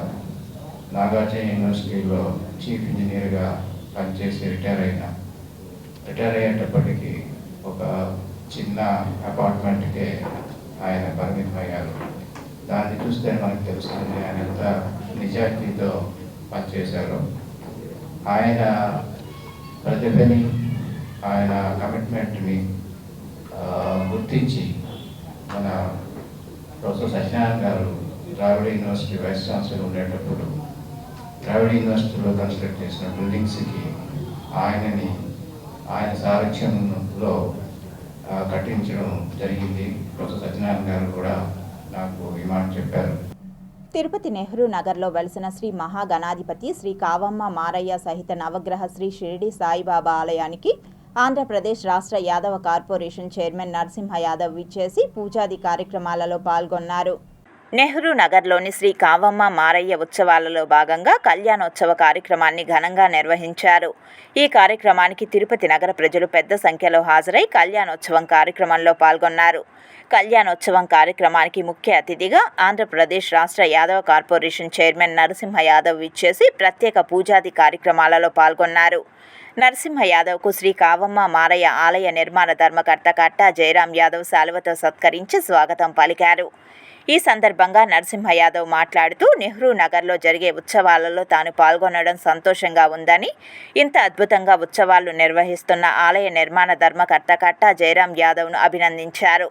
నాగార్జున యూనివర్సిటీలో చీఫ్ ఇంజనీర్గా పనిచేసి రిటైర్ అయ్యేటప్పటికీ ఒక చిన్న అపార్ట్మెంట్కే ఆయన పరిమితమయ్యారు. దాన్ని చూస్తే మనకు తెలుస్తుంది ఆయన ఎంత నిజాయితీతో పనిచేశారు. ఆయన ప్రతిభని, ఆయన కమిట్మెంట్ని గుర్తించి మన ప్రొఫెసర్ సత్యనారాయణ గారు ద్రావిడ యూనివర్సిటీ వైస్ ఛాన్సలర్ ఉండేటప్పుడు ద్రావిడ యూనివర్సిటీలో కన్స్ట్రక్ట్ చేసిన బిల్డింగ్స్కి ఆయన సారథ్యంలో కట్టించడం జరిగింది. ప్రొఫెసర్ సత్యనారాయణ గారు కూడా నాకు ఈ మాట చెప్పారు. తిరుపతి నెహ్రూ నగర్లో వెలిసిన శ్రీ మహాగణాధిపతి శ్రీ కావమ్మ మారయ్య సహిత నవగ్రహ శ్రీ షిరిడి సాయిబాబా ఆలయానికి ఆంధ్రప్రదేశ్ రాష్ట్ర యాదవ కార్పొరేషన్ చైర్మన్ నరసింహ యాదవ్ విచ్చేసి పూజాది కార్యక్రమాలలో పాల్గొన్నారు. నెహ్రూ నగర్లోని శ్రీ కావమ్మ మారయ్య ఉత్సవాలలో భాగంగా కళ్యాణోత్సవ కార్యక్రమాన్ని ఘనంగా నిర్వహించారు. ఈ కార్యక్రమానికి తిరుపతి నగర ప్రజలు పెద్ద సంఖ్యలో హాజరై కళ్యాణోత్సవం కార్యక్రమంలో పాల్గొన్నారు. కళ్యాణోత్సవం కార్యక్రమానికి ముఖ్య అతిథిగా ఆంధ్రప్రదేశ్ రాష్ట్ర యాదవ కార్పొరేషన్ చైర్మన్ నరసింహ యాదవ్ విచ్చేసి ప్రత్యేక పూజాది కార్యక్రమాలలో పాల్గొన్నారు. నరసింహ యాదవ్కు శ్రీ కావమ్మ మారయ్య ఆలయ నిర్మాణ ధర్మకర్త కట్టా జయరాం యాదవ్ శాలువతో సత్కరించి స్వాగతం పలికారు. ఈ సందర్భంగా నరసింహ యాదవ్ మాట్లాడుతూ నెహ్రూ నగర్లో జరిగే ఉత్సవాలలో తాను పాల్గొనడం సంతోషంగా ఉందని, ఇంత అద్భుతంగా ఉత్సవాలు నిర్వహిస్తున్న ఆలయ నిర్మాణ ధర్మకర్త కట్టా జయరాం యాదవ్ను అభినందించారు.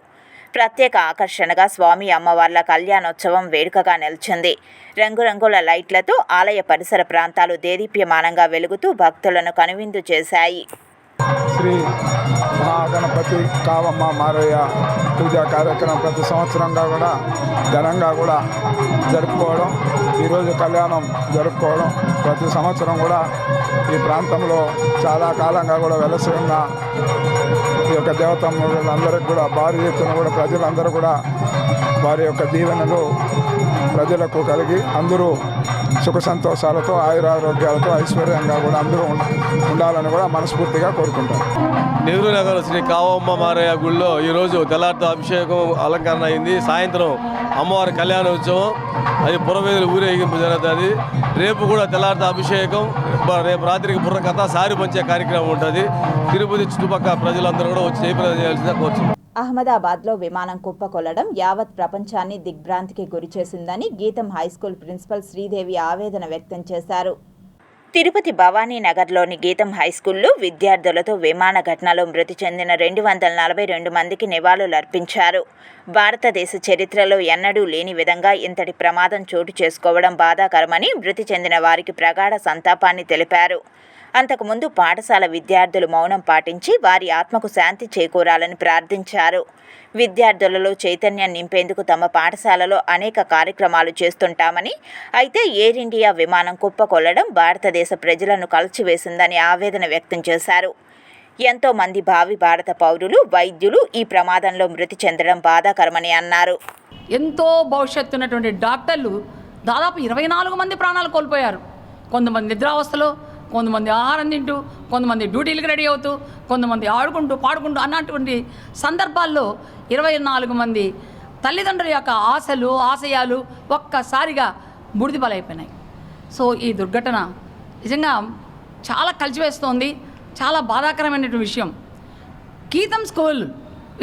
ప్రత్యేక ఆకర్షణగా స్వామి అమ్మవార్ల కళ్యాణోత్సవం వేడుకగా నిలిచింది. రంగురంగుల లైట్లతో ఆలయ పరిసర ప్రాంతాలు దేదీప్యమానంగా వెలుగుతూ భక్తులను కనువిందు చేశాయి. శ్రీ మహాగణపతి కావమ్మ మారయ్య పూజా కార్యక్రమం ప్రతి సంవత్సరంగా కూడా ఘనంగా కూడా జరుపుకోవడం, ఈరోజు కళ్యాణం జరుపుకోవడం ప్రతి సంవత్సరం కూడా ఈ ప్రాంతంలో చాలా కాలంగా కూడా వెలసి ఉన్న ఈ యొక్క దేవతమ్మలందరికీ కూడా భారీ ఎత్తున కూడా ప్రజలందరూ కూడా వారి యొక్క దీవెనలు ప్రజలకు కలిగి అందరూ సుఖ సంతోషాలతో ఆయురారోగ్యాలతో ఐశ్వర్యంగా కూడా అందరూ ఉండాలని కూడా మనస్ఫూర్తిగా కోరుకుంటారు. నెహ్రూ నగర్ శ్రీ కావమ్మ మారయ్య గుడిలో ఈరోజు తెల్లారితో అభిషేకం అలంకరణ అయింది. సాయంత్రం అమ్మవారి కళ్యాణోత్సవం, అది పురవేదులు ఊరేగింపు జరుగుతుంది. రేపు కూడా తెల్లారితో అభిషేకం, రేపు రాత్రికి బుర్రకథ, సారి పంచే కార్యక్రమం ఉంటుంది. తిరుపతి చుట్టుపక్కల ప్రజలందరూ కూడా వచ్చి జయప్రదం చేయాల్సిందిగా కోరుతున్నాం. అహ్మదాబాద్లో విమానం కుప్పకొల్లడం యావత్ ప్రపంచాన్ని దిగ్భ్రాంతికి గురిచేసిందని గీతం హైస్కూల్ ప్రిన్సిపల్ శ్రీదేవి ఆవేదన వ్యక్తం చేశారు. తిరుపతి భవానీ నగర్లోని గీతం హైస్కూల్లో విద్యార్థులతో విమాన ఘటనలో మృతి చెందిన 242 మందికి నివాళులర్పించారు. భారతదేశ చరిత్రలో ఎన్నడూ లేని విధంగా ఇంతటి ప్రమాదం చోటు చేసుకోవడం బాధాకరమని మృతి చెందిన వారికి ప్రగాఢ సంతాపాన్ని తెలిపారు. అంతకుముందు పాఠశాల విద్యార్థులు మౌనం పాటించి వారి ఆత్మకు శాంతి చేకూరాలని ప్రార్థించారు. విద్యార్థులలో చైతన్యం నింపేందుకు తమ పాఠశాలలో అనేక కార్యక్రమాలు చేస్తుంటామని, అయితే ఎయిర్ ఇండియా విమానం కుప్పకొల్లడం భారతదేశ ప్రజలను కలిచివేసిందని ఆవేదన వ్యక్తం చేశారు. ఎంతో మంది భావి భారత పౌరులు, వైద్యులు ఈ ప్రమాదంలో మృతి చెందడం బాధాకరమని అన్నారు. ఎంతో భవిష్యత్తు ఉన్నటువంటి డాక్టర్లు దాదాపు 24 మంది ప్రాణాలు కోల్పోయారు. కొంతమంది నిద్రావస్థలో, కొంతమంది ఆహారం తింటూ, కొంతమంది డ్యూటీలకు రెడీ అవుతూ, కొంతమంది ఆడుకుంటూ పాడుకుంటూ అన్నటువంటి సందర్భాల్లో 24 మంది తల్లిదండ్రుల యొక్క ఆశలు, ఆశయాలు ఒక్కసారిగా బూడిదపాలైపోయినాయి. సో ఈ దుర్ఘటన నిజంగా చాలా కలిచివేస్తోంది, చాలా బాధాకరమైనటువంటి విషయం. గీతం స్కూల్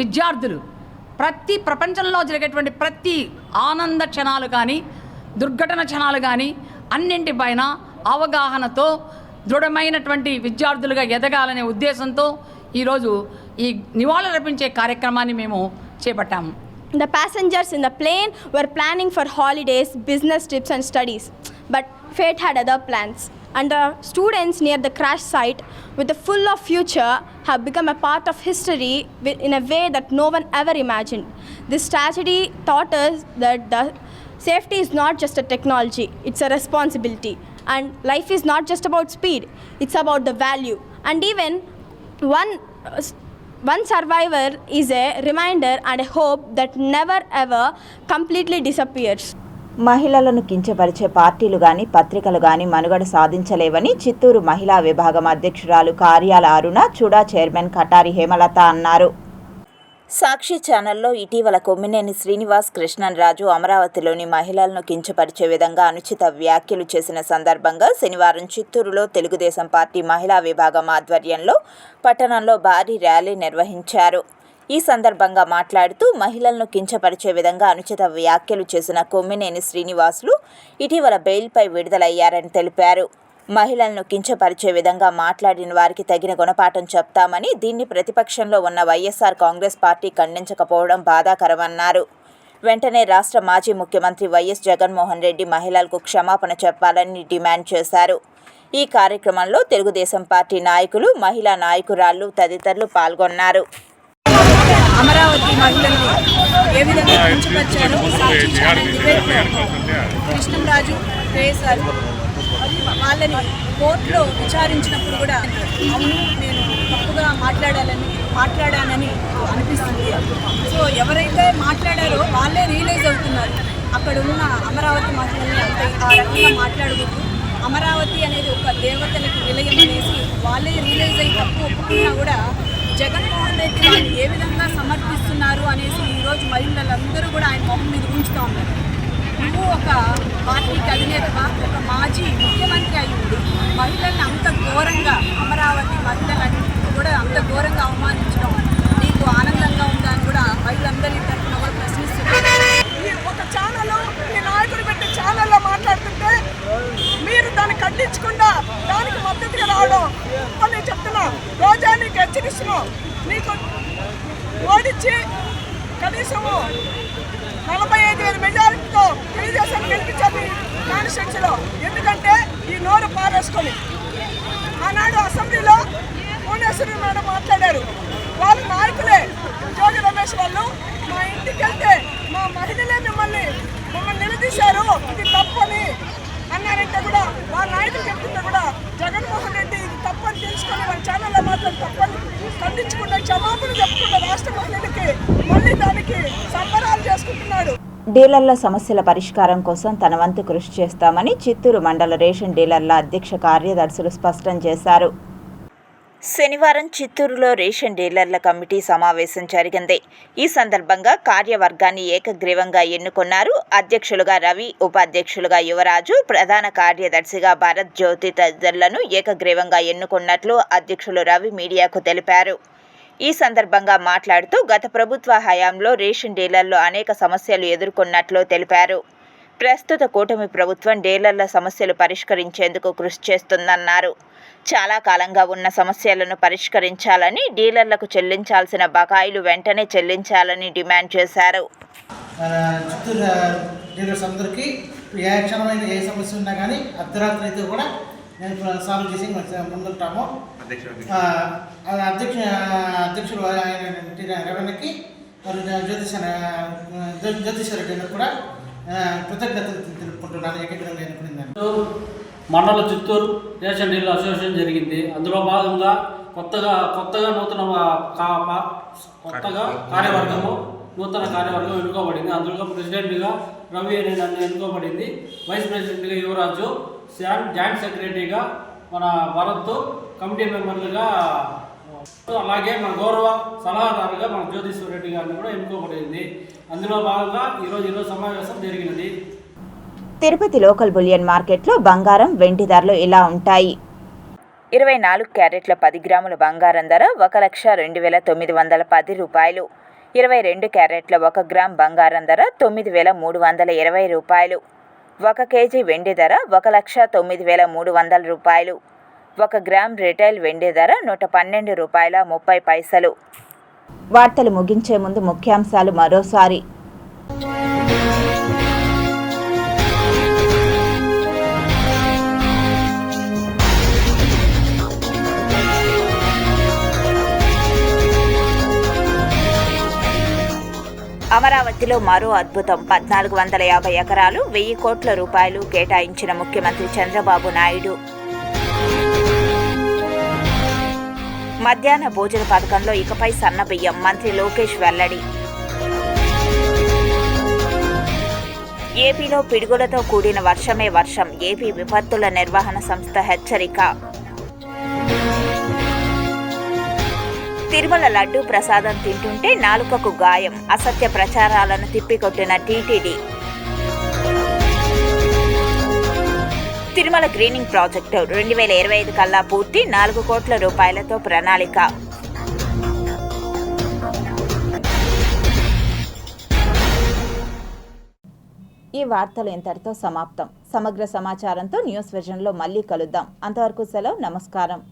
విద్యార్థులు ప్రపంచంలో జరిగేటువంటి ప్రతి ఆనంద క్షణాలు కానీ, దుర్ఘటన క్షణాలు కానీ అన్నింటిపైన అవగాహనతో దృఢమైనటువంటి విద్యార్థులుగా ఎదగాలనే ఉద్దేశంతో ఈరోజు ఈ నివాళులర్పించే కార్యక్రమాన్ని మేము చేపట్టాము. The passengers in the plane were planning for holidays, business trips and studies, but fate had other plans. And the students near the crash site with a full of future have become a part of history in a way that no one ever imagined. This tragedy taught us that the safety is not just a technology, it's a responsibility. And life is not just about speed, it's about the value. And even one survivor is a reminder and a hope that never ever completely disappears. మహిళలను కించపరిచే పార్టీలు గాని పత్రికలు గాని మనుగడ సాధించలేవని చిత్తూరు మహిళా విభాగం అధ్యక్షురాలు కార్యాల అరుణ చుడా చైర్మన్ కటారి హేమలత అన్నారు. సాక్షి ఛానల్లో ఇటీవల కొమ్మినేని శ్రీనివాస్ కృష్ణన్రాజు అమరావతిలోని మహిళలను కించపరిచే విధంగా అనుచిత వ్యాఖ్యలు చేసిన సందర్భంగా శనివారం చిత్తూరులో తెలుగుదేశం పార్టీ మహిళా విభాగం ఆధ్వర్యంలో పట్టణంలో భారీ ర్యాలీ నిర్వహించారు. ఈ సందర్భంగా మాట్లాడుతూ మహిళలను కించపరిచే విధంగా అనుచిత వ్యాఖ్యలు చేసిన కొమ్మినేని శ్రీనివాసులు ఇటీవల బెయిల్పై విడుదలయ్యారని తెలిపారు. మహిళలను కించపరిచే విధంగా మాట్లాడిన వారికి తగిన గుణపాఠం చెప్తామని, దీన్ని ప్రతిపక్షంలో ఉన్న వైఎస్ఆర్ కాంగ్రెస్ పార్టీ ఖండించకపోవడం బాధాకరమన్నారు. వెంటనే రాష్ట్ర మాజీ ముఖ్యమంత్రి వైఎస్ జగన్మోహన్ రెడ్డి మహిళలకు క్షమాపణ చెప్పాలని డిమాండ్ చేశారు. ఈ కార్యక్రమంలో తెలుగుదేశం పార్టీ నాయకులు, మహిళా నాయకురాళ్లు తదితరులు పాల్గొన్నారు. అమరావతి మహిళల్ని ఏ విధంగా కించపరిచారో కృష్ణంరాజు కేఎస్ఆర్ వాళ్ళని కోర్టులో విచారించినప్పుడు కూడా అవును నేను తప్పుగా మాట్లాడానని అనిపిస్తుంది. సో ఎవరైతే మాట్లాడారో వాళ్ళే రియలైజ్ అవుతున్నారు అక్కడ ఉన్న అమరావతి మహిళల్ని అంత ఆ రకంగా మాట్లాడకూడదు, అమరావతి అనేది ఒక దేవతలకు నిలయం అనేసి వాళ్ళే రియలైజ్ అయ్యి తప్పు ఒప్పుకున్నా కూడా జగన్మోహన్ రెడ్డి వాళ్ళు ఏ విధంగా సమర్థిస్తున్నారు అనేసి ఈరోజు మహిళలందరూ కూడా ఆయన మొహం మీద ఉంచుతూ ఉన్నారు. నువ్వు ఒక పార్టీకి అధినేతగా ఒక మాజీ ముఖ్యమంత్రి అయ్యింది మహిళల్ని అంత ఘోరంగా అమరావతి మహిళలన్నింటినీ కూడా అంత ఘోరంగా అవమానించడం నీకు ఆనందంగా ఉందా అని కూడా మహిళలందరి తరఫున కూడా ప్రశ్నిస్తున్నారు. ఒక ఛానల్ మీ నాయకుడు పెట్టి ఛానల్లో మాట్లాడుతుంటే మీరు దాన్ని ఖండించకుండా దానికి మద్దతుగా రావడం నేను చెప్తున్నా. రోజా నీకు హెచ్చరిస్తున్నావు, నీకు ఓడించి కనీసము 45,000 మెజారిటీతో తెలుగుదేశాన్ని గెలిపించాలి కాన్స్టిట్యూన్సీలో. ఎందుకంటే ఈ నోరు పారేసుకొని ఆనాడు అసెంబ్లీలో భువనేశ్వరి మేడం మాట్లాడారు. వాళ్ళ నాయకులే జోగి రమేష్ వాళ్ళు మా ఇంటికి వెళ్తే మా మహిళలే మిమ్మల్ని నిలదీశారు, ఇది తప్పని అన్నారంటే కూడా వాళ్ళ నాయకులు చెప్తుంటే కూడా జగన్మోహన్ రెడ్డి ఇది తప్పని తెలుసుకొని వాళ్ళ ఛానల్లో మాత్రం తప్పని ఖండించకుండా క్షమాపణ చెప్పుకుంటే రాష్ట్ర మహిళలకి మళ్ళీ దానికి సంబరాలు చేసుకుంటున్నాడు. డీలర్ల సమస్యల పరిష్కారం కోసం తన వంతు కృషి చేస్తామని చిత్తూరు మండల రేషన్ డీలర్ల అధ్యక్ష కార్యదర్శులు స్పష్టం చేశారు. శనివారం చిత్తూరులో రేషన్ డీలర్ల కమిటీ సమావేశం జరిగింది. ఈ సందర్భంగా కార్యవర్గాన్ని ఏకగ్రీవంగా ఎన్నుకున్నారు. అధ్యక్షులుగా రవి, ఉపాధ్యక్షులుగా యువరాజు, ప్రధాన కార్యదర్శిగా భరత్ జ్యోతి తదితరులను ఏకగ్రీవంగా ఎన్నుకున్నట్లు అధ్యక్షులు రవి మీడియాకు తెలిపారు. ఈ సందర్భంగా మాట్లాడుతూ గత ప్రభుత్వ హయాంలో రేషన్ డీలర్లు అనేక సమస్యలు ఎదుర్కొన్నట్లు తెలిపారు. ప్రస్తుత కూటమి ప్రభుత్వం డీలర్ల సమస్యలు పరిష్కరించేందుకు కృషి చేస్తుందన్నారు. చాలా కాలంగా ఉన్న సమస్యలను పరిష్కరించాలని, డీలర్లకు చెల్లించాల్సిన బకాయిలు వెంటనే చెల్లించాలని డిమాండ్ చేశారు. చిత్తూరు డీలర్స్ అందరికీ ఏ క్షణమైన ఏ సమస్య ఉన్నా కానీ అర్ధరాత్రి అయితే కూడా నేను సాల్వ్ చేసి ముందుంటాము. అధ్యక్షుడు రెవెన్యూకి మరియు జ్యోతిష్ రెడ్డి కూడా కృతజ్ఞతలు తెలుపుకుంటున్నాను. ఏకగ్రీవంగా ఎన్నుకున్నాను. మండల చిత్తూరు రేషన్ డీలర్ అసోసియేషన్ జరిగింది. అందులో భాగంగా కొత్తగా నూతన కార్యవర్గం ఎన్నుకోబడింది. అందులో ప్రెసిడెంట్గా రవి అనే నన్ను ఎన్నుకోబడింది. వైస్ ప్రెసిడెంట్గా యువరాజు, జాయింట్ సెక్రటరీగా మన భరత్, కమిటీ మెంబర్లుగా అలాగే మన గౌరవ సలహాదారుగా మన జ్యోతిశ్వర రెడ్డి గారిని కూడా ఎన్నుకోబడింది. అందులో భాగంగా ఈరోజు సమావేశం జరిగినది. తిరుపతి లోకల్ బులియన్ మార్కెట్లో బంగారం, వెండి ధరలు ఇలా ఉంటాయి. 24 క్యారెట్ల 10 గ్రాముల బంగారం ధర 1,02,910 రూపాయలు. 22 క్యారెట్ల 1 గ్రామ్ బంగారం ధర 9,320 రూపాయలు. 1 కేజీ వెండి ధర 1,09,300 రూపాయలు. 1 గ్రామ్ రిటైల్ వెండి ధర 112 రూపాయల 30 పైసలు. వార్తలు ముగించే ముందు ముఖ్యాంశాలు మరోసారి. అమరావతిలో మరో అద్భుతం. 1,450 ఎకరాలు 1,000 కోట్ల రూపాయలు కేటాయించిన ముఖ్యమంత్రి చంద్రబాబు నాయుడు. మధ్యాహ్న భోజన పథకంలో ఇకపై సన్నబియ్యం, మంత్రి లోకేష్ వెల్లడి. ఏపీలో పిడుగులతో కూడిన వర్షమే వర్షం, ఏపీ విపత్తుల నిర్వహణ సంస్థ హెచ్చరిక. తిరుమల లడ్డూ ప్రసాదం తింటుంటే నాలుకకు గాయం, అసత్య ప్రచారాలను తిప్పికొట్టిన టీటీడీ. తిరుమల గ్రీనింగ్ ప్రాజెక్టు 2025 కల్లా పూర్తి, 4 కోట్ల రూపాయలతో ప్రణాళిక. ఈ వార్తలు ఇంతటితో సమాప్తం. సమగ్ర సమాచారంతో న్యూస్ విజన్లో మళ్ళీ కలుద్దాం. అంతవరకు సెలవు. నమస్కారం.